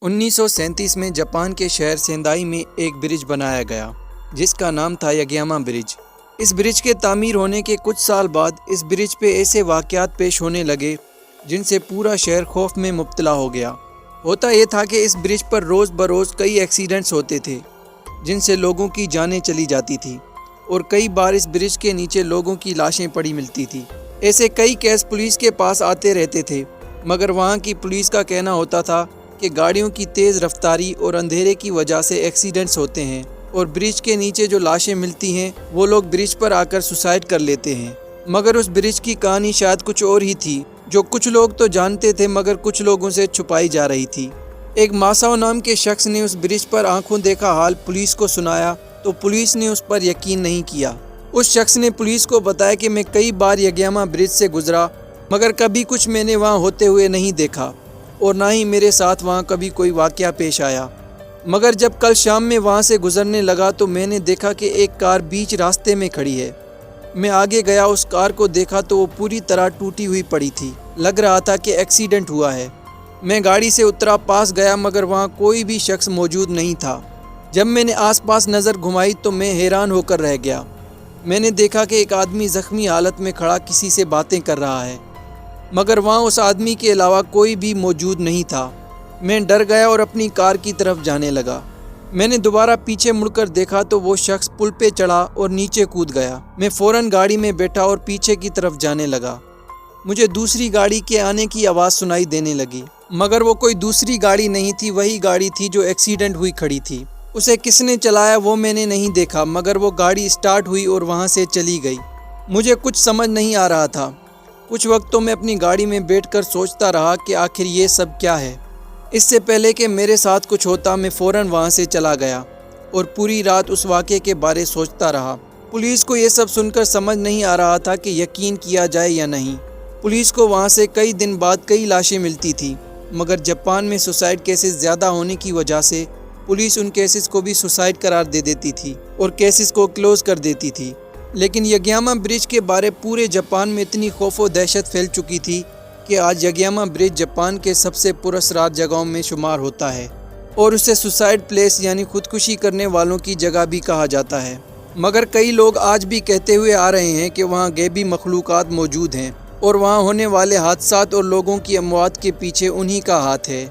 1937 में जापान के शहर सेंदाई में एक ब्रिज बनाया गया जिसका नाम था यगियामा ब्रिज। इस ब्रिज के तामीर होने के कुछ साल बाद इस ब्रिज पे ऐसे वाक़यात पेश होने लगे जिनसे पूरा शहर खौफ में मुब्तला हो गया। होता ये था कि इस ब्रिज पर रोज़ बरोज़ कई एक्सीडेंट्स होते थे जिनसे लोगों की जानें चली जाती थी और कई बार इस ब्रिज के नीचे लोगों की लाशें पड़ी मिलती थी। ऐसे कई केस पुलिस के पास आते रहते थे, मगर वहाँ की पुलिस का कहना होता था कि गाड़ियों की तेज़ रफ्तारी और अंधेरे की वजह से एक्सीडेंट्स होते हैं और ब्रिज के नीचे जो लाशें मिलती हैं वो लोग ब्रिज पर आकर सुसाइड कर लेते हैं। मगर उस ब्रिज की कहानी शायद कुछ और ही थी, जो कुछ लोग तो जानते थे मगर कुछ लोगों से छुपाई जा रही थी। एक मासाओ नाम के शख्स ने उस ब्रिज पर आंखों देखा हाल पुलिस को सुनाया तो पुलिस ने उस पर यकीन नहीं किया। उस शख्स ने पुलिस को बताया कि मैं कई बार यगियामा ब्रिज से गुजरा मगर कभी कुछ मैंने वहाँ होते हुए नहीं देखा और ना ही मेरे साथ वहाँ कभी कोई वाक़या पेश आया। मगर जब कल शाम में वहाँ से गुजरने लगा तो मैंने देखा कि एक कार बीच रास्ते में खड़ी है। मैं आगे गया, उस कार को देखा तो वो पूरी तरह टूटी हुई पड़ी थी। लग रहा था कि एक्सीडेंट हुआ है। मैं गाड़ी से उतरा, पास गया मगर वहाँ कोई भी शख्स मौजूद नहीं था। जब मैंने आसपास नज़र घुमाई तो मैं हैरान होकर रह गया। मैंने देखा कि एक आदमी ज़ख्मी हालत में खड़ा किसी से बातें कर रहा है, मगर वहाँ उस आदमी के अलावा कोई भी मौजूद नहीं था। मैं डर गया और अपनी कार की तरफ जाने लगा। मैंने दोबारा पीछे मुड़कर देखा तो वो शख्स पुल पे चढ़ा और नीचे कूद गया। मैं फ़ौरन गाड़ी में बैठा और पीछे की तरफ जाने लगा। मुझे दूसरी गाड़ी के आने की आवाज़ सुनाई देने लगी, मगर वो कोई दूसरी गाड़ी नहीं थी, वही गाड़ी थी जो एक्सीडेंट हुई खड़ी थी। उसे किसने चलाया वो मैंने नहीं देखा, मगर वो गाड़ी स्टार्ट हुई और वहाँ से चली गई। मुझे कुछ समझ नहीं आ रहा था। कुछ वक्त तो मैं अपनी गाड़ी में बैठकर सोचता रहा कि आखिर ये सब क्या है। इससे पहले कि मेरे साथ कुछ होता मैं फ़ौरन वहाँ से चला गया और पूरी रात उस वाक़े के बारे सोचता रहा। पुलिस को ये सब सुनकर समझ नहीं आ रहा था कि यकीन किया जाए या नहीं। पुलिस को वहाँ से कई दिन बाद कई लाशें मिलती थी, मगर जापान में सुसाइड केसेस ज़्यादा होने की वजह से पुलिस उन केसेस को भी सुसाइड करार दे देती थी और केसेस को क्लोज़ कर देती थी। लेकिन यगियामा ब्रिज के बारे पूरे जापान में इतनी खौफ व दहशत फैल चुकी थी कि आज यगियामा ब्रिज जापान के सबसे पुरअसरार जगहों में शुमार होता है और उसे सुसाइड प्लेस यानी खुदकुशी करने वालों की जगह भी कहा जाता है। मगर कई लोग आज भी कहते हुए आ रहे हैं कि वहाँ गैबी मखलूक़ात मौजूद हैं और वहाँ होने वाले हादसात और लोगों की अमवात के पीछे उन्हीं का हाथ है।